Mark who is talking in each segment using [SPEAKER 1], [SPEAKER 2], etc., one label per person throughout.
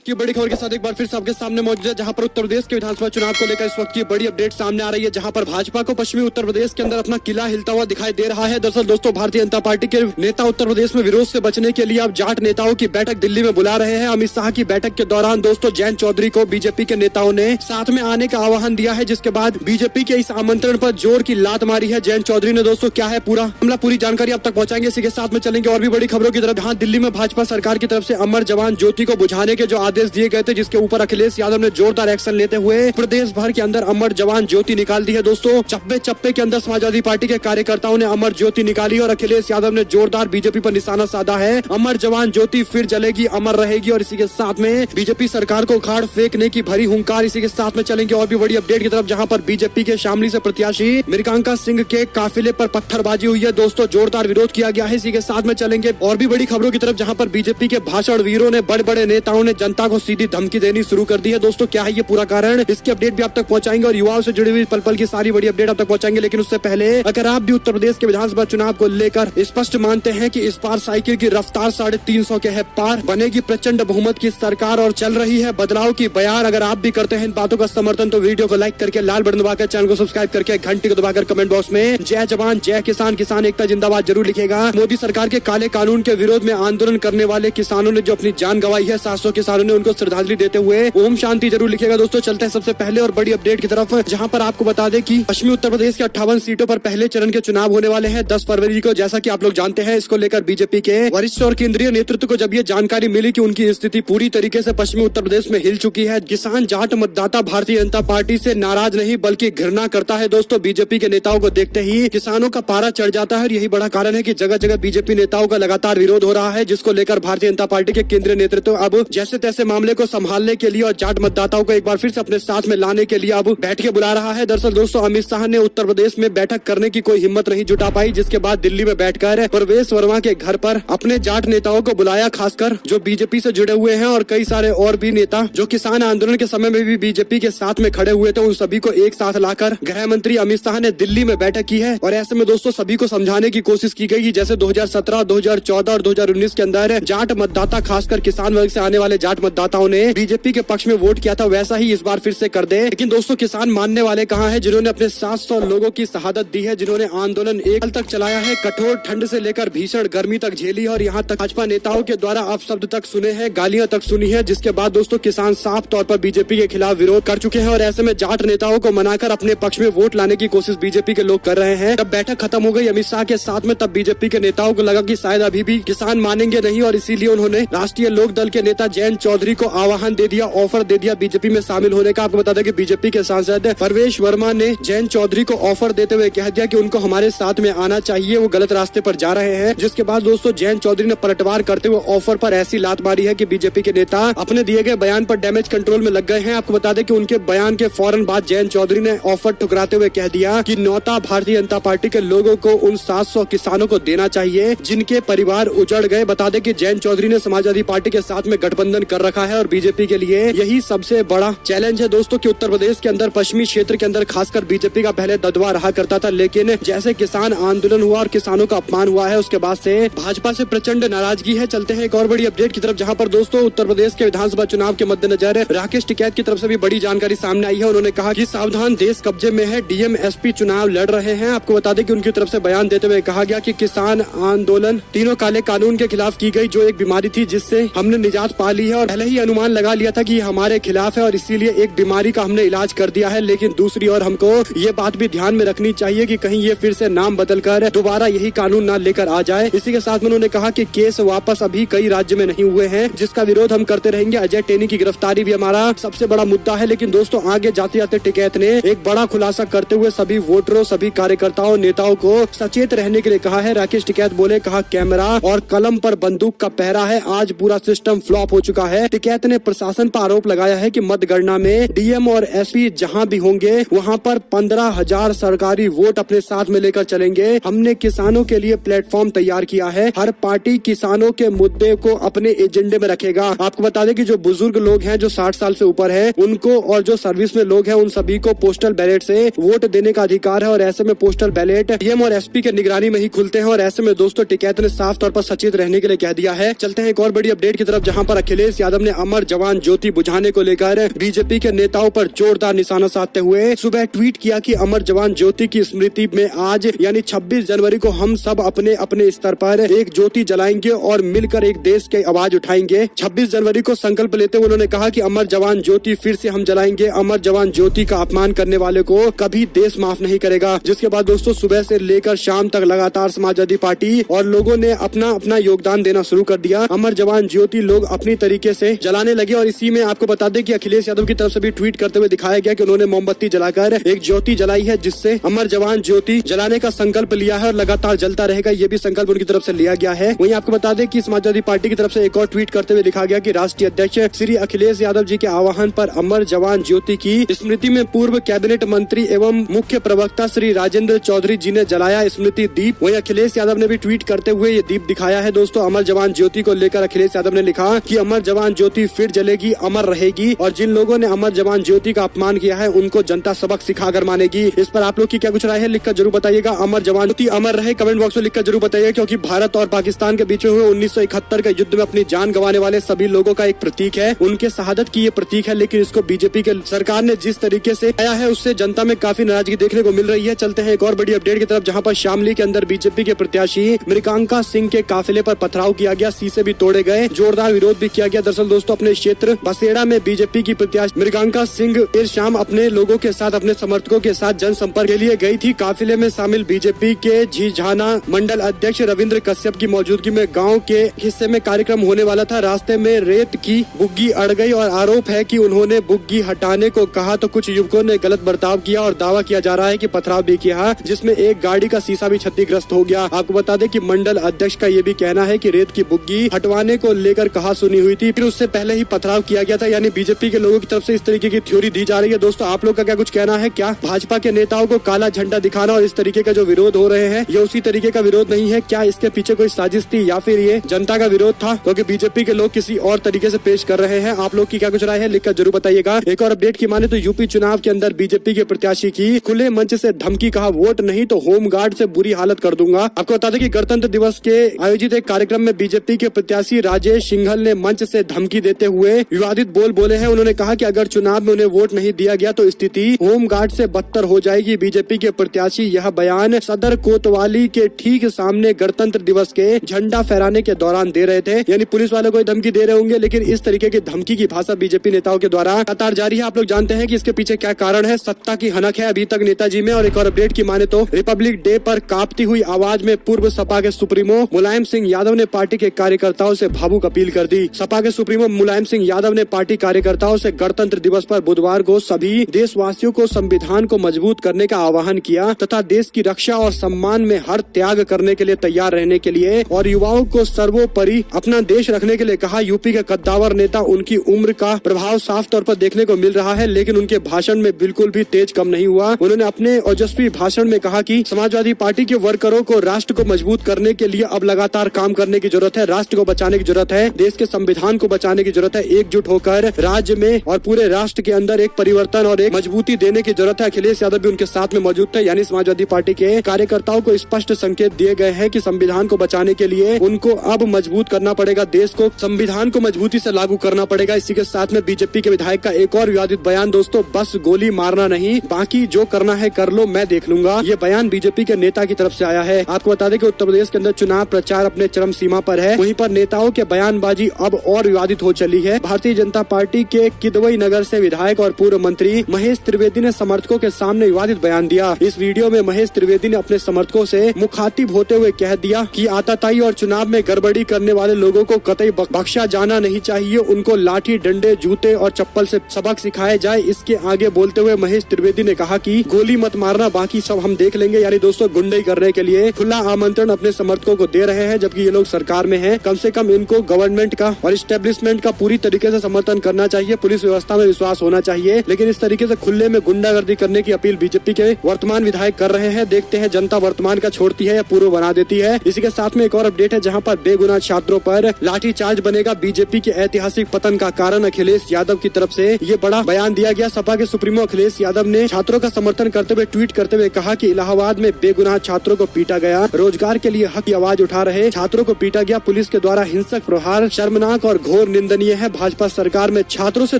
[SPEAKER 1] की बड़ी खबर के साथ एक बार फिर सबके सामने मौजूद है, जहां पर उत्तर प्रदेश के विधानसभा चुनाव को लेकर इस वक्त की बड़ी अपडेट सामने आ रही है, जहां पर भाजपा को पश्चिमी उत्तर प्रदेश के अंदर अपना किला हिलता हुआ दिखाई दे रहा है। दरअसल दोस्तों, भारतीय जनता पार्टी के नेता उत्तर प्रदेश में विरोध से बचने के लिए अब जाट नेताओं की बैठक दिल्ली में बुला रहे हैं। अमित शाह की बैठक के दौरान दोस्तों जयंत चौधरी को बीजेपी के नेताओं ने साथ में आने का आह्वान दिया है, जिसके बाद बीजेपी के इस आमंत्रण पर जोर की लात मारी है जयंत चौधरी ने। दोस्तों क्या है पूरा मामला, पूरी जानकारी अब तक पहुंचाएंगे, इसी के साथ में चलेंगे और भी बड़ी खबरों की तरफ। जहां दिल्ली में भाजपा सरकार की तरफ से अमर जवान ज्योति को बुझाने के जो आदेश दिए गए थे, जिसके ऊपर अखिलेश यादव ने जोरदार एक्शन लेते हुए प्रदेश भर के अंदर अमर जवान ज्योति निकाल दी है। दोस्तों चप्पे चप्पे के अंदर समाजवादी पार्टी के कार्यकर्ताओं ने अमर ज्योति निकाली और अखिलेश यादव ने जोरदार बीजेपी पर निशाना साधा है। अमर जवान ज्योति फिर जलेगी, अमर रहेगी, और इसी के साथ में बीजेपी सरकार को उखाड़ फेंकने की भरी हुंकार। इसी के साथ में चलेंगे और भी बड़ी अपडेट की तरफ, जहां पर बीजेपी के शामली से प्रत्याशी मृगांका सिंह के काफिले पर पत्थरबाजी हुई है। दोस्तों जोरदार विरोध किया गया है। इसी के साथ में चलेंगे और भी बड़ी खबरों की तरफ, जहां पर बीजेपी के भाषण वीरों ने, बड़े बड़े नेताओं ने जनता को सीधी धमकी देनी शुरू कर दी है। दोस्तों क्या है ये पूरा कारण, इसकी अपडेट भी आप तक पहुंचाएंगे और युवाओं से जुड़ी हुई पल पल की सारी बड़ी अपडेट आप तक पहुंचाएंगे। लेकिन उससे पहले अगर आप भी उत्तर प्रदेश के विधानसभा चुनाव को लेकर स्पष्ट मानते हैं कि इस बार साइकिल की रफ्तार 350 के है पार, बनेगी प्रचंड बहुमत की सरकार और चल रही है बदलाव की बयार, अगर आप भी करते हैं इन बातों का समर्थन तो वीडियो को लाइक करके, लाल बटन दबाकर, चैनल को सब्सक्राइब करके, घंटी को दबाकर कमेंट बॉक्स में जय जवान जय किसान, किसान एकता जिंदाबाद जरूर लिखेगा। मोदी सरकार के काले कानून के विरोध में आंदोलन करने वाले किसानों ने जो अपनी जान गंवाई है, 700 किसानों ने, उनको श्रद्धांजलि देते हुए ओम शांति जरूर लिखेगा। दोस्तों चलते हैं सबसे पहले और बड़ी अपडेट की तरफ, जहां पर आपको बता दें कि पश्चिमी उत्तर प्रदेश के 58 सीटों पर पहले चरण के चुनाव होने वाले हैं 10 फरवरी को, जैसा कि आप लोग जानते हैं। इसको लेकर बीजेपी के वरिष्ठ और केंद्रीय नेतृत्व को जब ये जानकारी मिली कि उनकी स्थिति पूरी तरीके से पश्चिमी उत्तर प्रदेश में हिल चुकी है, किसान जाट मतदाता भारतीय जनता पार्टी से नाराज नहीं बल्कि घृणा करता है। दोस्तों बीजेपी के नेताओं को देखते ही किसानों का पारा चढ़ जाता है और यही बड़ा कारण है कि जगह जगह बीजेपी नेताओं का लगातार विरोध हो रहा है, जिसको लेकर भारतीय जनता पार्टी के केंद्रीय नेतृत्व अब जैसे तैसे मामले को संभालने के लिए और जाट मतदाताओं को एक बार फिर से अपने साथ में लाने के लिए अब बैठकें बुला रहा है। दरअसल दोस्तों अमित शाह ने उत्तर प्रदेश में बैठक करने की कोई हिम्मत नहीं जुटा पाई, जिसके बाद दिल्ली में बैठकर परवेश वर्मा के घर पर अपने जाट नेताओं को बुलाया, खासकर जो बीजेपी से जुड़े हुए हैं और कई सारे और भी नेता जो किसान आंदोलन के समय में भी बीजेपी के साथ में खड़े हुए थे, उन सभी को एक साथ लाकर गृह मंत्री अमित शाह ने दिल्ली में बैठक की है। और ऐसे में दोस्तों सभी को समझाने की कोशिश की गई, जैसे 2017, 2014 और 2019 के अंदर जाट मतदाता, खासकर किसान वर्ग से आने वाले जाट मतदाताओं ने बीजेपी के पक्ष में वोट किया था, वैसा ही इस बार फिर से कर दे। लेकिन दोस्तों किसान मानने वाले कहाँ हैं, जिन्होंने अपने 700 लोगों की शहादत दी है, जिन्होंने आंदोलन एक साल तक चलाया है, कठोर ठंड से लेकर भीषण गर्मी तक झेली और यहाँ तक भाजपा नेताओं के द्वारा अपशब्द तक सुने हैं, गालियां तक सुनी है, जिसके बाद दोस्तों किसान साफ तौर पर बीजेपी के खिलाफ विरोध कर चुके हैं। और ऐसे में जाट नेताओं को मनाकर अपने पक्ष में वोट लाने की कोशिश बीजेपी के लोग कर रहे हैं। जब बैठक खत्म हो गई अमित शाह के साथ में, तब बीजेपी के नेताओं को लगा कि शायद अभी भी किसान मानेंगे नहीं, और इसीलिए उन्होंने राष्ट्रीय लोक दल के नेता जयंत चौधरी को आह्वान दे दिया, ऑफर दे दिया बीजेपी में शामिल होने का। आपको बता दें कि बीजेपी के सांसद परवेश वर्मा ने जयंत चौधरी को ऑफर देते हुए कह दिया कि उनको हमारे साथ में आना चाहिए, वो गलत रास्ते पर जा रहे हैं। जिसके बाद दोस्तों जयंत चौधरी ने पलटवार करते हुए ऑफर पर ऐसी लात मारी है कि बीजेपी के नेता अपने दिए गए बयान पर डैमेज कंट्रोल में लग गए हैं। आपको बता दें कि उनके बयान के फौरन बाद जयंत चौधरी ने ऑफर ठुकराते हुए कह दिया कि न्योता भारतीय जनता पार्टी के लोगों को उन 700 किसानों को देना चाहिए जिनके परिवार उजड़ गए। बता दें कि जयंत चौधरी ने समाजवादी पार्टी के साथ में गठबंधन कर रखा है और बीजेपी के लिए यही सबसे बड़ा चैलेंज है दोस्तों कि उत्तर प्रदेश के अंदर पश्चिमी क्षेत्र के अंदर खासकर बीजेपी का पहले दबदबा रहा करता था, लेकिन जैसे किसान आंदोलन हुआ और किसानों का अपमान हुआ है, उसके बाद से भाजपा से प्रचंड नाराजगी है। चलते हैं एक और बड़ी अपडेट की तरफ, जहां पर दोस्तों उत्तर प्रदेश के विधानसभा चुनाव के मद्देनजर राकेश टिकैत की तरफ से भी बड़ी जानकारी सामने आई है। उन्होंने कहा कि सावधान, देश कब्जे में है, डीएम एसपी चुनाव लड़ रहे हैं। आपको बता दें कि उनकी तरफ से बयान देते हुए कहा गया कि किसान आंदोलन तीनों काले कानून के खिलाफ की गई, जो एक बीमारी थी जिससे हमने निजात पा ली है और पहले ही अनुमान लगा लिया था कि हमारे खिलाफ है और इसीलिए एक बीमारी का हमने इलाज कर दिया है। लेकिन दूसरी ओर हमको ये बात भी ध्यान में रखनी चाहिए कि कहीं ये फिर से नाम बदलकर दोबारा यही कानून ना लेकर आ जाए। इसी के साथ में उन्होंने कहा कि केस वापस अभी कई राज्य में नहीं हुए हैं, जिसका विरोध हम करते रहेंगे। अजय टेनी की गिरफ्तारी भी हमारा सबसे बड़ा मुद्दा है। लेकिन दोस्तों आगे जाते जाते टिकैत ने एक बड़ा खुलासा करते हुए सभी वोटरों, सभी कार्यकर्ताओं, नेताओं को सचेत रहने के लिए कहा है। राकेश टिकैत बोले, कहा कैमरा और कलम पर बंदूक का पहरा है, आज पूरा सिस्टम फ्लॉप हो चुका है। टिकैत ने प्रशासन पर आरोप लगाया है कि मतगणना में डीएम और एसपी जहां भी होंगे वहां पर 15,000 सरकारी वोट अपने साथ में लेकर चलेंगे। हमने किसानों के लिए प्लेटफॉर्म तैयार किया है, हर पार्टी किसानों के मुद्दे को अपने एजेंडे में रखेगा। आपको बता दें कि जो बुजुर्ग लोग हैं, जो 60 साल से ऊपर हैं, उनको और जो सर्विस में लोग हैं, उन सभी को पोस्टल बैलेट से वोट देने का अधिकार है। और ऐसे में पोस्टल बैलेट डीएम और एसपी के निगरानी में ही खुलते हैं। और ऐसे में दोस्तों टिकैत ने साफ तौर पर सचेत रहने के लिए कह दिया है। चलते हैं एक और बड़ी अपडेट की तरफ, जहां पर अखिलेश यादव यादव ने अमर जवान ज्योति बुझाने को लेकर बीजेपी के नेताओं पर जोरदार निशाना साधते हुए सुबह ट्वीट किया कि अमर जवान ज्योति की स्मृति में आज यानी 26 जनवरी को हम सब अपने अपने स्तर पर एक ज्योति जलाएंगे और मिलकर एक देश की आवाज उठाएंगे। 26 जनवरी को संकल्प लेते हुए उन्होंने कहा कि अमर जवान ज्योति फिर से हम जलाएंगे। अमर जवान ज्योति का अपमान करने वाले को कभी देश माफ नहीं करेगा। जिसके बाद दोस्तों सुबह से लेकर शाम तक लगातार समाजवादी पार्टी और लोगों ने अपना अपना योगदान देना शुरू कर दिया। अमर जवान ज्योति लोग अपनी तरीके से जलाने लगे और इसी में आपको बता दें कि अखिलेश यादव की तरफ से भी ट्वीट करते हुए दिखाया गया कि उन्होंने मोमबत्ती जलाकर एक ज्योति जलाई है, जिससे अमर जवान ज्योति जलाने का संकल्प लिया है और लगातार जलता रहेगा। ये भी संकल्प उनकी तरफ से लिया गया है। वहीं आपको बता दें कि समाजवादी पार्टी की तरफ से एक और ट्वीट करते हुए लिखा गया कि राष्ट्रीय अध्यक्ष श्री अखिलेश यादव जी के आह्वान पर अमर जवान ज्योति की स्मृति में पूर्व कैबिनेट मंत्री एवं मुख्य प्रवक्ता श्री राजेंद्र चौधरी जी ने जलाया स्मृति दीप। वहीं अखिलेश यादव ने भी ट्वीट करते हुए ये दीप दिखाया है। दोस्तों अमर जवान ज्योति को लेकर अखिलेश यादव ने लिखा कि अमर जवान ज्योति फिर जलेगी, अमर रहेगी और जिन लोगों ने अमर जवान ज्योति का अपमान किया है उनको जनता सबक सिखाकर मानेगी। इस पर आप लोग की क्या कुछ राय है लिखकर जरूर बताइएगा। अमर जवान ज्योति अमर रहे कमेंट बॉक्स में लिखकर जरूर बताइएगा, क्योंकि भारत और पाकिस्तान के बीच में हुए 1971 के युद्ध में अपनी जान गंवाने वाले सभी लोगों का एक प्रतीक है, उनके शहादत की ये प्रतीक है। लेकिन इसको बीजेपी के सरकार ने जिस तरीके से आया है उससे जनता में काफी नाराजगी देखने को मिल रही है। चलते हैं एक और बड़ी अपडेट की तरफ, जहां पर शामली के अंदर बीजेपी के प्रत्याशी मृगांका सिंह के काफिले पर पथराव किया गया, शीशे भी तोड़े गए, जोरदार विरोध भी किया गया। दरअसल दोस्तों अपने क्षेत्र बसेड़ा में बीजेपी की प्रत्याशी मृगांका सिंह देर शाम अपने लोगों के साथ, अपने समर्थकों के साथ जनसंपर्क के लिए गई थी। काफिले में शामिल बीजेपी के झीझाना मंडल अध्यक्ष रविंद्र कश्यप की मौजूदगी में गाँव के हिस्से में कार्यक्रम होने वाला था। रास्ते में रेत की बुग्गी अड़ गई और आरोप है कि उन्होंने बुग्गी हटाने को कहा तो कुछ युवकों ने गलत बर्ताव किया और दावा किया जा रहा है कि पथराव भी किया, जिसमें एक गाड़ी का शीशा भी क्षतिग्रस्त हो गया। आपको बता दें कि मंडल अध्यक्ष का ये भी कहना है कि रेत की बुग्गी हटवाने को लेकर कहा सुनी हुई थी, फिर उससे पहले ही पथराव किया गया था। यानी बीजेपी के लोगों की तरफ से इस तरीके की थ्योरी दी जा रही है। दोस्तों आप लोग का क्या कुछ कहना है? क्या भाजपा के नेताओं को काला झंडा दिखाना और इस तरीके का जो विरोध हो रहे हैं ये उसी तरीके का विरोध नहीं है? क्या इसके पीछे कोई साजिश थी या फिर ये जनता का विरोध था, क्योंकि बीजेपी के लोग किसी और तरीके से पेश कर रहे हैं? आप लोग की क्या कुछ राय है लिखकर जरूर बताइएगा। एक और अपडेट की माने तो यूपी चुनाव के अंदर बीजेपी के प्रत्याशी की खुले मंच से धमकी, कहा वोट नहीं तो होमगार्ड से बुरी हालत कर दूंगा। आपको बता दें कि गणतंत्र दिवस के आयोजित एक कार्यक्रम में बीजेपी के प्रत्याशी राजेश सिंघल ने मंच से धमकी देते हुए विवादित बोले हैं। उन्होंने कहा कि अगर चुनाव में उन्हें वोट नहीं दिया गया तो स्थिति होमगार्ड से बदतर हो जाएगी। बीजेपी के प्रत्याशी यह बयान सदर कोतवाली के ठीक सामने गणतंत्र दिवस के झंडा फहराने के दौरान दे रहे थे। यानी पुलिस वालों को धमकी दे रहे होंगे, लेकिन इस तरीके की धमकी की भाषा बीजेपी नेताओं के द्वारा लगातार जारी है। आप लोग जानते हैं कि इसके पीछे क्या कारण है? सत्ता की हनक है अभी तक नेताजी में। और एक और अपडेट की माने तो रिपब्लिक डे पर कांपती हुई आवाज में पूर्व सपा के सुप्रीमो मुलायम सिंह यादव ने पार्टी के कार्यकर्ताओं से भावुक अपील कर दी। सपा के सुप्रीमो मुलायम सिंह यादव ने पार्टी कार्यकर्ताओं से गणतंत्र दिवस पर बुधवार को सभी देशवासियों को संविधान को मजबूत करने का आह्वान किया तथा देश की रक्षा और सम्मान में हर त्याग करने के लिए तैयार रहने के लिए और युवाओं को सर्वोपरि अपना देश रखने के लिए कहा। यूपी के कद्दावर नेता, उनकी उम्र का प्रभाव साफ तौर पर देखने को मिल रहा है, लेकिन उनके भाषण में बिल्कुल भी तेज कम नहीं हुआ। उन्होंने अपने ओजस्वी भाषण में कहा कि समाजवादी पार्टी के वर्करों को राष्ट्र को मजबूत करने के लिए अब लगातार काम करने की जरूरत है, राष्ट्र को बचाने की जरूरत है, देश के संविधान को बचाने की जरूरत है। एकजुट होकर राज्य में और पूरे राष्ट्र के अंदर एक परिवर्तन और एक मजबूती देने की जरूरत है। अखिलेश यादव भी उनके साथ में मौजूद थे। यानी समाजवादी पार्टी के कार्यकर्ताओं को स्पष्ट संकेत दिए गए हैं कि संविधान को बचाने के लिए उनको अब मजबूत करना पड़ेगा, देश को संविधान को मजबूती से लागू करना पड़ेगा। इसी के साथ में बीजेपी के विधायक का एक और विवादित बयान, दोस्तों बस गोली मारना नहीं, बाकी जो करना है कर लो, मैं देख लूंगा। ये बयान बीजेपी के नेता की तरफ से आया है। आपको बता दें कि उत्तर प्रदेश के अंदर चुनाव प्रचार अपने चरम सीमा पर है, वहीं पर नेताओं के बयानबाजी अब और विवादित हो चली है। भारतीय जनता पार्टी के किदवई नगर से विधायक और पूर्व मंत्री महेश त्रिवेदी ने समर्थकों के सामने विवादित बयान दिया। इस वीडियो में महेश त्रिवेदी ने अपने समर्थकों से मुखातिब होते हुए कह दिया कि आताताई और चुनाव में गड़बड़ी करने वाले लोगों को कतई बख्शा जाना नहीं चाहिए, उनको लाठी, डंडे, जूते और चप्पल से सबक सिखाया जाए। इसके आगे बोलते हुए महेश त्रिवेदी ने कहा कि गोली मत मारना, बाकी सब हम देख लेंगे। यानी दोस्तों गुंडई करने के लिए खुला आमंत्रण अपने समर्थकों को दे रहे हैं, जबकि ये लोग सरकार में हैं। कम से कम इनको गवर्नमेंट का और एस्टेब्लिशमेंट का पूरी तरीके से समर्थन करना चाहिए, पुलिस व्यवस्था में विश्वास होना चाहिए। लेकिन इस तरीके से खुले में गुंडागर्दी करने की अपील बीजेपी के वर्तमान विधायक कर रहे हैं। देखते हैं जनता वर्तमान का छोड़ती है या पूर्व बना देती है। इसी के साथ में एक और अपडेट है, जहां पर बेगुनाह छात्रों पर लाठीचार्ज बनेगा बीजेपी के ऐतिहासिक पतन का कारण। अखिलेश यादव की तरफ से ये बड़ा बयान दिया गया। सपा के सुप्रीमो अखिलेश यादव ने छात्रों का समर्थन करते हुए ट्वीट करते हुए कहा कि इलाहाबाद में बेगुनाह छात्रों को पीटा गया, रोजगार के लिए हक की आवाज उठा रहे छात्रों को पीटा गया, पुलिस के द्वारा हिंसक प्रहार शर्मनाक और घोर घोर निंदनीय है। भाजपा सरकार में छात्रों से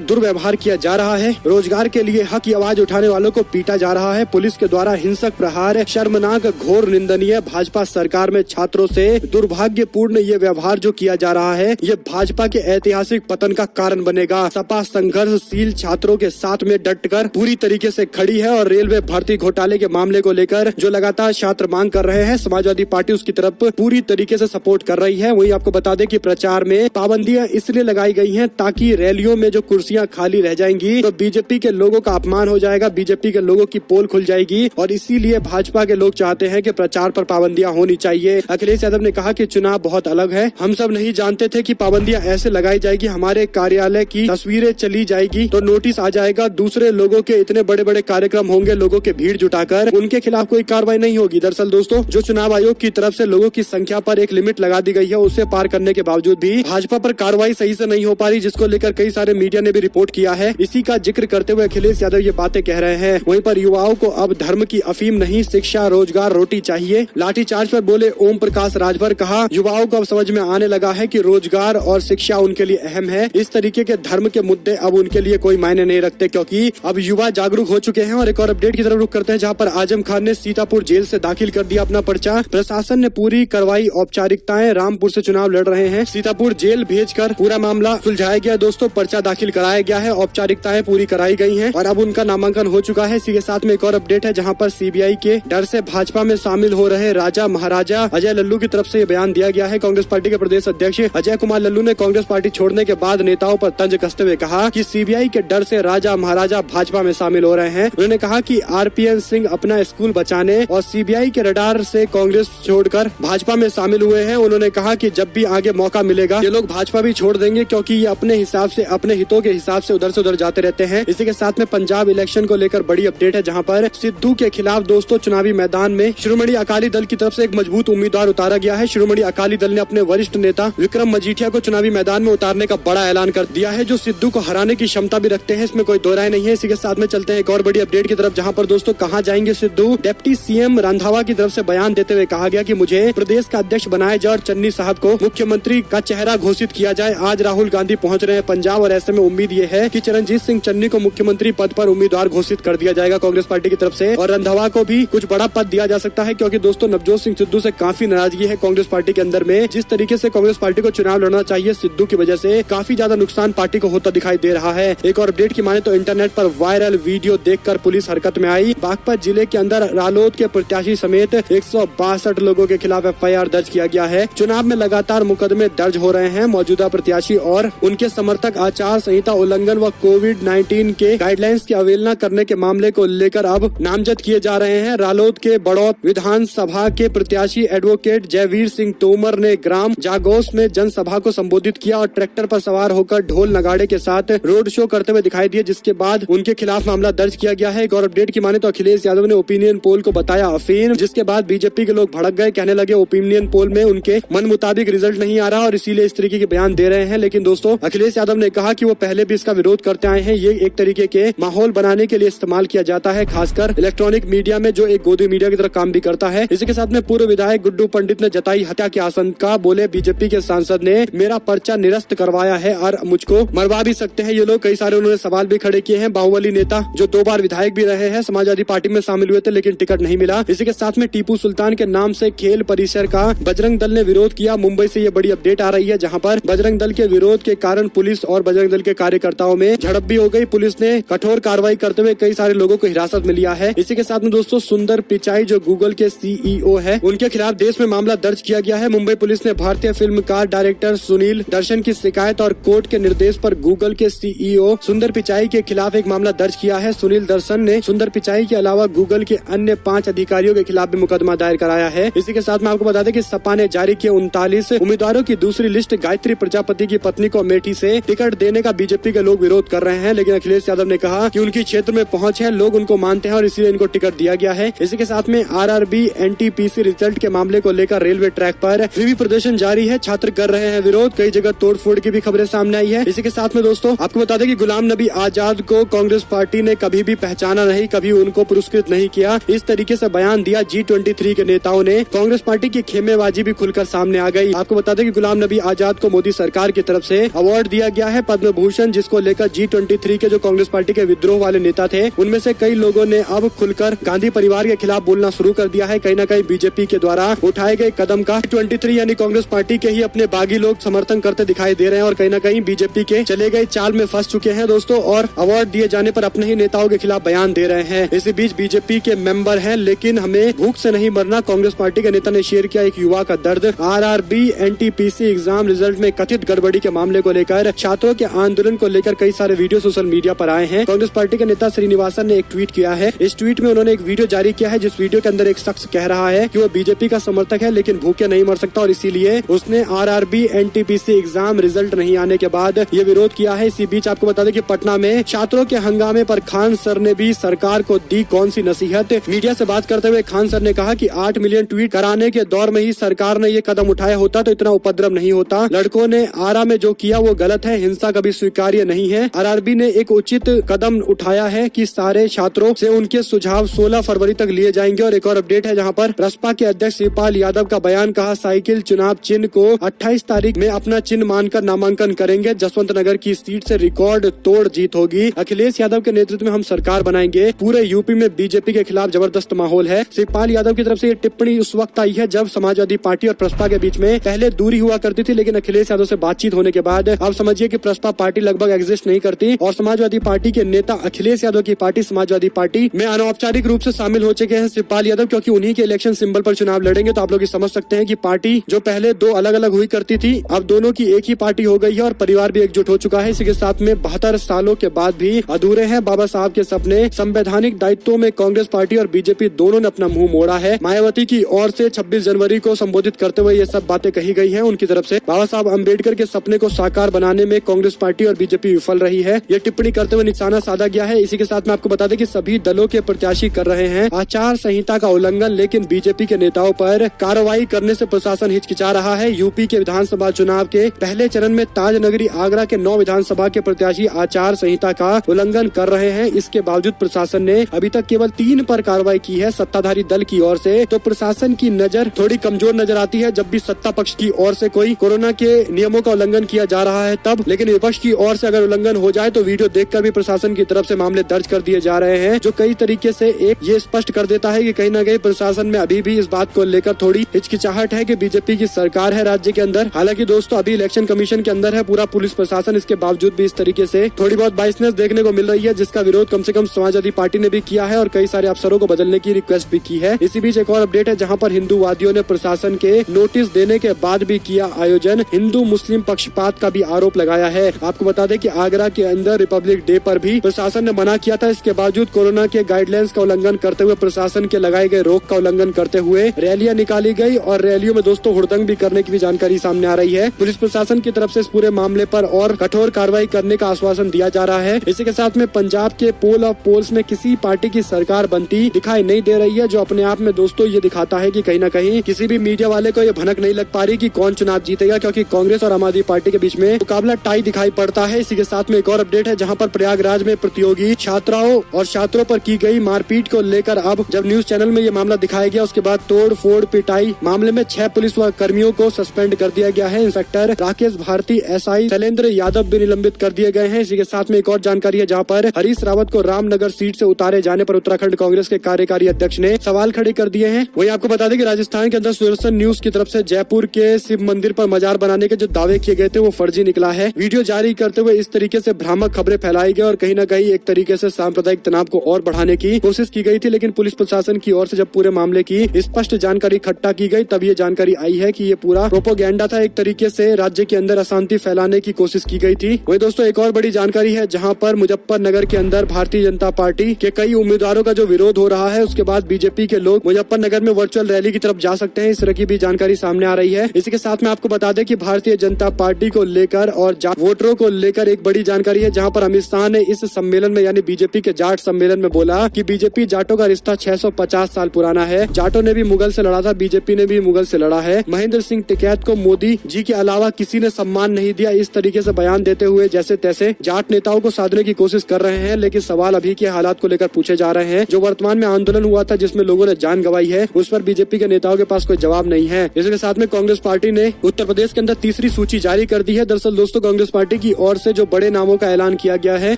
[SPEAKER 1] दुर्व्यवहार किया जा रहा है। रोजगार के लिए हक की आवाज उठाने वालों को पीटा जा रहा है। पुलिस के द्वारा हिंसक प्रहार शर्मनाक, घोर निंदनीय। भाजपा सरकार में छात्रों से दुर्भाग्यपूर्ण ये व्यवहार जो किया जा रहा है, ये भाजपा के ऐतिहासिक पतन का कारण बनेगा। सपा संघर्षशील छात्रों के साथ में डटकर पूरी तरीके से खड़ी है और रेलवे भर्ती घोटाले के मामले को लेकर जो लगातार छात्र मांग कर रहे हैं, समाजवादी पार्टी उसकी तरफ पूरी तरीके से सपोर्ट कर रही है। वहीं आपको बता दें कि प्रचार में पाबंदियां इसलिए लगाई गई हैं ताकि रैलियों में जो कुर्सियां खाली रह जाएंगी तो बीजेपी के लोगों का अपमान हो जाएगा, बीजेपी के लोगों की पोल खुल जाएगी और इसीलिए भाजपा के लोग चाहते हैं कि प्रचार पर पाबंदियां होनी चाहिए। अखिलेश यादव ने कहा कि चुनाव बहुत अलग है, हम सब नहीं जानते थे कि पाबंदियां ऐसे लगाई जाएगी, हमारे कार्यालय की तस्वीरें चली जाएगी तो नोटिस आ जाएगा, दूसरे लोगों के इतने बड़े बड़े कार्यक्रम होंगे, लोगों के भीड़ जुटाकर उनके खिलाफ कोई कार्रवाई नहीं होगी। दरअसल दोस्तों, जो चुनाव आयोग की तरफ से लोगों की संख्या पर एक लिमिट लगा दी गई है, उसे पार करने के बावजूद भी भाजपा पर कार्रवाई सही से नहीं हो पा रही, जिसको लेकर कई सारे मीडिया ने भी रिपोर्ट किया है। इसी का जिक्र करते हुए अखिलेश यादव ये बातें कह रहे हैं। वहीं पर युवाओं को अब धर्म की अफीम नहीं, शिक्षा, रोजगार, रोटी चाहिए। लाठीचार्ज पर बोले ओम प्रकाश राजभर, कहा युवाओं को अब समझ में आने लगा है कि रोजगार और शिक्षा उनके लिए अहम है। इस तरीके के धर्म के मुद्दे अब उनके लिए कोई मायने नहीं रखते क्योंकि अब युवा जागरूक हो चुके हैं। और एक और अपडेट की तरफ रुख करते हैं, जहां पर आजम खान ने सीतापुर जेल से दाखिल कर दिया अपना पर्चा। प्रशासन ने पूरी करवाई औपचारिकताएं, रामपुर से चुनाव लड़ रहे हैं, सीतापुर जेल भेजकर पूरा मामला सुलझाया गया। दोस्तों, पर्चा दाखिल कराया गया है, औपचारिकताएं पूरी कराई गई हैं और अब उनका नामांकन हो चुका है। इसी के साथ में एक और अपडेट है, जहां पर सीबीआई के डर से भाजपा में शामिल हो रहे राजा महाराजा अजय लल्लू की तरफ से ये बयान दिया गया है। कांग्रेस पार्टी के प्रदेश अध्यक्ष अजय कुमार लल्लू ने कांग्रेस पार्टी छोड़ने के बाद नेताओं पर तंज कसते हुए कहा कि सीबीआई के डर से राजा महाराजा भाजपा में शामिल हो रहे हैं। उन्होंने कहा कि आरपीएन सिंह अपना स्कूल बचाने और सीबीआई के रडार से कांग्रेस छोड़कर भाजपा में शामिल हुए हैं। उन्होंने कहा कि जब भी आगे मौका मिलेगा ये लोग भाजपा भी छोड़ देंगे क्योंकि ये अपने हिसाब से, अपने हितों के हिसाब से उधर से उधर जाते रहते हैं। इसी के साथ में पंजाब इलेक्शन को लेकर बड़ी अपडेट है, जहां पर सिद्धू के खिलाफ दोस्तों चुनावी मैदान में शिरोमणि अकाली दल की तरफ से एक मजबूत उम्मीदवार उतारा गया है। शिरोमणि अकाली दल ने अपने वरिष्ठ नेता विक्रम मजीठिया को चुनावी मैदान में उतारने का बड़ा ऐलान कर दिया है, जो सिद्धू को हराने की क्षमता भी रखते हैं, इसमें कोई दो राय नहीं है। इसी के साथ में चलते हैं एक और बड़ी अपडेट की तरफ, जहां पर दोस्तों कहां जाएंगे सिद्धू। डिप्टी सीएम रंधावा की तरफ से बयान देते हुए कहा गया कि मुझे प्रदेश का अध्यक्ष बनाया जाए और चन्नी साहब को मुख्यमंत्री का चेहरा घोषित किया जाए। आज राहुल गांधी पहुंच रहे हैं पंजाब और ऐसे में उम्मीद ये है कि चरणजीत सिंह चन्नी को मुख्यमंत्री पद पर उम्मीदवार घोषित कर दिया जाएगा कांग्रेस पार्टी की तरफ से और रंधावा को भी कुछ बड़ा पद दिया जा सकता है, क्योंकि दोस्तों नवजोत सिंह सिद्धू से काफी नाराजगी है कांग्रेस पार्टी के अंदर में। जिस तरीके से कांग्रेस पार्टी को चुनाव लड़ना चाहिए, सिद्धू की वजह से काफी ज्यादा नुकसान पार्टी को होता दिखाई दे रहा है। एक और अपडेट की माने तो इंटरनेट पर वायरल वीडियो देखकर पुलिस हरकत में आई। बागपत जिले के अंदर रालोद के प्रत्याशी समेत 162 लोगों के खिलाफ एफआईआर दर्ज किया गया है। चुनाव में लगातार मुकदमे दर्ज हो रहे हैं। मौजूदा प्रत्याशी और उनके समर्थक आचार संहिता उल्लंघन व कोविड-19 के गाइडलाइंस की अवहेलना करने के मामले को लेकर अब नामजद किए जा रहे हैं। रालोद के बड़ौत विधानसभा के प्रत्याशी एडवोकेट जयवीर सिंह तोमर ने ग्राम जागोस में जनसभा को संबोधित किया और ट्रैक्टर पर सवार होकर ढोल नगाड़े के साथ रोड शो करते हुए दिखाई दिए, जिसके बाद उनके खिलाफ मामला दर्ज किया गया है। एक और अपडेट की माने तो अखिलेश यादव ने ओपिनियन पोल को बताया अफीम, जिसके बाद बीजेपी के लोग भड़क गए, कहने लगे ओपिनियन पोल में उनके मन मुताबिक रिजल्ट नहीं आ रहा और इसीलिए इस तरीके के बयान दे रहे हैं। लेकिन दोस्तों अखिलेश यादव ने कहा कि वो पहले भी इसका विरोध करते आए हैं। ये एक तरीके के माहौल बनाने के लिए इस्तेमाल किया जाता है, खासकर इलेक्ट्रॉनिक मीडिया में, जो एक गोदी मीडिया की तरह काम भी करता है। इसी के साथ में पूर्व विधायक गुड्डू पंडित ने जताई हत्या की आशंका। बोले बीजेपी के सांसद ने मेरा पर्चा निरस्त करवाया है और मुझको मरवा भी सकते हैं ये लोग। कई सारे उन्होंने सवाल भी खड़े किए हैं। बाहुबली नेता जो 2 बार विधायक भी रहे हैं, समाजवादी पार्टी में शामिल हुए थे लेकिन टिकट नहीं मिला। इसी के साथ में टीपू सुल्तान के नाम से खेल परिसर का बजरंग दल ने विरोध किया। मुंबई से ये बड़ी अपडेट आ रही है, जहां पर बजरंग दल के विरोध के कारण पुलिस और बजरंग दल के कार्यकर्ताओं में झड़प भी हो गई। पुलिस ने कठोर कार्रवाई करते हुए कई सारे लोगों को हिरासत में लिया है। इसी के साथ में दोस्तों सुंदर पिचाई जो गूगल के सीईओ है, उनके खिलाफ देश में मामला दर्ज किया गया है। मुंबई पुलिस ने भारतीय फिल्मकार डायरेक्टर सुनील दर्शन की शिकायत और कोर्ट के निर्देश पर गूगल के सीईओ सुंदर पिचाई के खिलाफ एक मामला दर्ज किया है। सुनील दर्शन ने सुंदर पिचाई के अलावा गूगल के अन्य 5 अधिकारियों के खिलाफ भी मुकदमा दायर कराया है। इसी के साथ में आपको बता दें कि सपा ने जारी किए 39 उम्मीदवारों की दूसरी लिस्ट। गायत्री प्रजापति की पत्नी को अमेठी से टिकट देने का बीजेपी के लोग विरोध कर रहे हैं, लेकिन अखिलेश यादव ने कहा कि उनकी क्षेत्र में पहुंच है, लोग उनको मानते हैं और इसलिए इनको टिकट दिया गया है। इसी के साथ में आरआरबी एनटीपीसी रिजल्ट के मामले को लेकर रेलवे ट्रैक पर विरोध प्रदर्शन जारी है। छात्र कर रहे हैं विरोध, कई जगह तोड़फोड़ की भी खबरें सामने आई है। इसी के साथ में दोस्तों आपको बता दें कि गुलाम नबी आजाद को कांग्रेस पार्टी ने कभी भी पहचाना नहीं, कभी उनको पुरस्कृत नहीं किया, इस तरीके से बयान दिया G23 के नेताओं ने। कांग्रेस पार्टी की खेमेबाजी भी खुलकर सामने आ गई। आपको बता दें कि गुलाम नबी आजाद को मोदी सरकार की तरफ से अवार्ड दिया गया है पद्म भूषण, जिसको लेकर G23 के जो कांग्रेस पार्टी के विद्रोह वाले नेता थे उनमें से कई लोगों ने अब खुलकर गांधी परिवार के खिलाफ बोलना शुरू कर दिया है। कहीं न कहीं बीजेपी के द्वारा उठाए गए कदम का G23 यानी कांग्रेस पार्टी के ही अपने बागी लोग समर्थन करते दिखाई दे रहे हैं और कहीं न कहीं बीजेपी के चले गए चाल में फंस चुके हैं दोस्तों, और अवार्ड दिए जाने पर अपने ही नेताओं के खिलाफ बयान दे रहे हैं। इसी बीच बीजेपी के मेंबर हैं लेकिन हमें भूख से नहीं मरना, कांग्रेस पार्टी के नेता ने शेयर किया एक युवा का दर्द। RRB NTPC एग्जाम रिजल्ट में कथित गड़बड़ी के मामले को लेकर छात्रों के आंदोलन को लेकर कई सारे वीडियो सोशल मीडिया पर आए हैं। कांग्रेस पार्टी के नेता श्रीनिवासन ने एक ट्वीट किया है। इस ट्वीट में उन्होंने एक वीडियो जारी किया है जिस वीडियो के अंदर एक शख्स कह रहा है कि वो बीजेपी का समर्थक है लेकिन भूखे नहीं मर सकता और इसीलिए उसने RRB NTPC एग्जाम रिजल्ट नहीं आने के बाद ये विरोध किया है। इसी बीच आपको बता दें कि पटना में छात्रों के हंगामे पर खान सर ने भी सरकार को दी कौन सी नसीहत। मीडिया से बात करते हुए खान सर ने कहा कि 8 मिलियन ट्वीट कराने के दौर में ही सरकार ने ये कदम उठाया होता तो इतना उपद्रव नहीं होता। लड़कों ने आरा में जो किया वो गलत है, हिंसा कभी स्वीकार्य नहीं है। RRB ने एक उचित कदम उठाया है कि सारे छात्रों से उनके सुझाव 16 फरवरी तक लिए जाएंगे। और एक और अपडेट है जहां पर बसपा के अध्यक्ष शिवपाल यादव का बयान, कहा साइकिल चुनाव चिन्ह को 28 तारीख में अपना चिन्ह मानकर नामांकन करेंगे। जसवंत नगर की सीट से रिकॉर्ड तोड़ जीत होगी। अखिलेश यादव के नेतृत्व में हम सरकार बनाएंगे। पूरे यूपी में बीजेपी के खिलाफ जबरदस्त माहौल है। शिवपाल यादव की तरफ से ये टिप्पणी उस वक्त आई है जब समाजवादी पार्टी और प्रसपा के बीच में पहले दूरी हुआ करती थी, लेकिन अखिलेश यादव से बातचीत होने के बाद अब समझिए कि प्रसपा पार्टी लगभग एग्जिस्ट नहीं करती और समाजवादी पार्टी के नेता अखिलेश यादव की पार्टी समाजवादी पार्टी में अनौपचारिक रूप से शामिल हो चुके हैं शिवपाल यादव, क्योंकि उन्हीं के इलेक्शन सिंबल पर चुनाव लड़ेंगे। तो आप लोग समझ सकते हैं कि पार्टी जो पहले दो अलग अलग हुई करती थी अब दोनों की एक ही पार्टी हो गई है और परिवार भी एकजुट हो चुका है। इसी के साथ में 72 सालों के बाद भी अधूरे हैं बाबा साहब के सपने। संवैधानिक दायित्वों में कांग्रेस पार्टी और बीजेपी दोनों ने अपना मुंह मोड़ा है। मायावती की ओर से 26 जनवरी को संबोधित करते हुए ये सब बातें कही गई हैं। उनकी तरफ से बाबा साहब अम्बेडकर के सपने को साकार बनाने में कांग्रेस पार्टी और बीजेपी विफल रही है, ये टिप्पणी करते हुए निशाना साधा गया है। इसी के साथ में आपको बता दें कि सभी दलों के प्रत्याशी कर रहे हैं आचार संहिता का उल्लंघन, लेकिन बीजेपी के नेताओं पर कार्रवाई करने से प्रशासन हिचकिचा रहा है। यूपी के विधानसभा चुनाव के पहले चरण में ताज नगरी आगरा के 9 विधानसभा के प्रत्याशी आचार संहिता का उल्लंघन कर रहे हैं। इसके बावजूद प्रशासन ने अभी तक केवल 3 पर कार्रवाई की है सत्ताधारी दल की ओर से। तो प्रशासन की नजर थोड़ी कमजोर नजर आती है जब भी सत्ता पक्ष की ओर से कोई कोरोना के नियमों का उल्लंघन किया जा रहा है तब, लेकिन विपक्ष की ओर से अगर उल्लंघन हो जाए तो वीडियो देखकर भी प्रशासन की तरफ से मामले दर्ज कर दिए जा रहे हैं, जो कई तरीके से एक ये स्पष्ट कर देता है कि कहीं न कहीं प्रशासन में अभी भी इस बात को लेकर थोड़ी हिचकिचाहट है कि बीजेपी की सरकार है राज्य के अंदर। हालांकि दोस्तों अभी इलेक्शन कमीशन के अंदर है पूरा पुलिस प्रशासन, इसके बावजूद भी इस तरीके से थोड़ी बहुत बाइसनेस देखने को मिल रही है, जिसका विरोध कम से कम समाजवादी पार्टी ने भी किया है और कई सारे अफसरों को बदलने की रिक्वेस्ट भी की है। इसी बीच एक और अपडेट है जहां पर हिंदूवादियों ने प्रशासन के नोटिस देने के बाद भी किया आयोजन, हिंदू मुस्लिम पक्षपात का भी आरोप लगाया है। आपको बता दें कि आगरा के अंदर रिपब्लिक डे पर भी प्रशासन ने मना किया था, इसके बावजूद कोरोना के गाइडलाइंस का उल्लंघन करते हुए प्रशासन के लगाए गए रोक का उल्लंघन करते हुए रैलियां निकाली गई और रैलियों में दोस्तों हुड़दंग भी करने की भी जानकारी सामने आ रही है। पुलिस प्रशासन की तरफ से इस पूरे मामले पर और कठोर कार्रवाई करने का आश्वासन दिया जा रहा है। इसी के साथ में पंजाब के पोल ऑफ पोल्स में किसी पार्टी की सरकार बनती दिखाई नहीं दे रही है, जो अपने आप में दोस्तों ये दिखाता है कि कहीं न कहीं किसी भी मीडिया वाले को ये भनक नहीं लग पा रही कि कौन चुनाव जीतेगा, क्योंकि कांग्रेस और आम आदमी पार्टी के बीच में मुकाबला टाई दिखाई पड़ता है। इसी के साथ में एक और अपडेट है जहां पर प्रयागराज में प्रतियोगी छात्राओं और छात्रों पर की गई मारपीट को लेकर अब जब न्यूज चैनल में ये मामला दिखाया गया उसके बाद तोड़ फोड़ पिटाई मामले में 6 पुलिस कर्मियों को सस्पेंड कर दिया गया है। इंस्पेक्टर राकेश भारती, SI शैलेंद्र यादव भी निलंबित कर दिए गए हैं। इसी के साथ में एक और जानकारी है जहां पर हरीश रावत को रामनगर सीट से उतारे जाने पर उत्तराखंड कांग्रेस के कार्यकारी अध्यक्ष ने सवाल खड़े कर दिए हैं। वहीं आपको बता दें कि राजस्थान के अंदर सुदर्शन न्यूज की तरफ से जयपुर के शिव मंदिर पर मजार बनाने के जो दावे किए गए थे वो फर्जी निकला है। वीडियो जारी करते हुए इस तरीके से भ्रामक खबरें फैलाई गई और कहीं न कहीं एक तरीके से सांप्रदायिक तनाव को और बढ़ाने की कोशिश की गई थी, लेकिन पुलिस प्रशासन की ओर से जब पूरे मामले की स्पष्ट जानकारी इकट्ठा की गई तब ये जानकारी आई है कि ये पूरा प्रोपोगेंडा था, एक तरीके से राज्य के अंदर अशांति फैलाने की कोशिश की गई थी। वही दोस्तों एक और बड़ी जानकारी है जहां पर मुजफ्फरनगर के अंदर भारतीय जनता पार्टी के कई उम्मीदवारों का जो विरोध हो रहा है उसके बाद बीजेपी के लोग मुजफ्फरनगर में वर्चुअल रैली की तरफ जा सकते हैं, इस तरह की भी जानकारी सामने आ रही है। इसी के साथ में आपको बता दें कि भारतीय जनता पार्टी को लेकर और वोटरों को लेकर एक बड़ी जानकारी है जहां पर अमित शाह ने इस सम्मेलन में यानी बीजेपी के जाट सम्मेलन में बोला कि बीजेपी जाटों का रिश्ता 650 साल पुराना है। जाटों ने भी मुगल से लड़ा था, बीजेपी ने भी मुगल से लड़ा है। महेंद्र सिंह टिकैत को मोदी जी के अलावा किसी ने सम्मान नहीं दिया, इस तरीके से बयान देते हुए जैसे तैसे जाट नेताओं को साधने की कोशिश कर रहे हैं। लेकिन सवाल अभी के हालात को लेकर पूछे जा रहे हैं। जो वर्तमान में आंदोलन हुआ था जिसमें लोगों ने जान गंवाई है, उस पर बीजेपी के नेताओं के पास कोई जवाब नहीं है। इसके साथ में कांग्रेस पार्टी ने उत्तर प्रदेश के अंदर तीसरी सूची सूची जारी कर दी है। दरअसल दोस्तों कांग्रेस पार्टी की ओर से जो बड़े नामों का ऐलान किया गया है,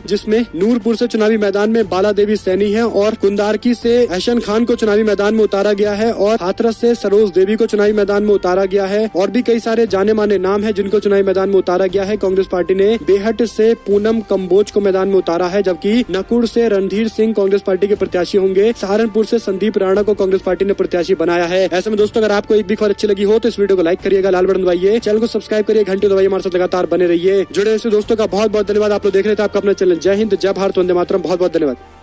[SPEAKER 1] जिसमें नूरपुर से चुनावी मैदान में बाला देवी सैनी है और कुंदारकी से एहसन खान को चुनावी मैदान में उतारा गया है और हाथरस से सरोज देवी को चुनावी मैदान में उतारा गया है और भी कई सारे जाने माने नाम है जिनको चुनावी मैदान में उतारा गया है। कांग्रेस पार्टी ने बेहट से पूनम कंबोज को मैदान में उतारा है, जबकि नकुड़ से रणधीर सिंह कांग्रेस पार्टी के प्रत्याशी होंगे। सहारनपुर से संदीप राणा को कांग्रेस पार्टी ने प्रत्याशी बनाया है। ऐसे में दोस्तों अगर आपको एक भी खबर अच्छी लगी हो तो इस वीडियो को लाइक करिएगा, लाल बटन दबाइए, चैनल को सब्सक्राइब करिए, घंटे दबाइए, हमारे साथ लगातार बने रहिए। जुड़े ऐसे दोस्तों का बहुत बहुत धन्यवाद। आप लोग देख रहे थे आपका अपना चैनल। जय हिंद, जय भारत, वंदे मातरम। बहुत बहुत धन्यवाद।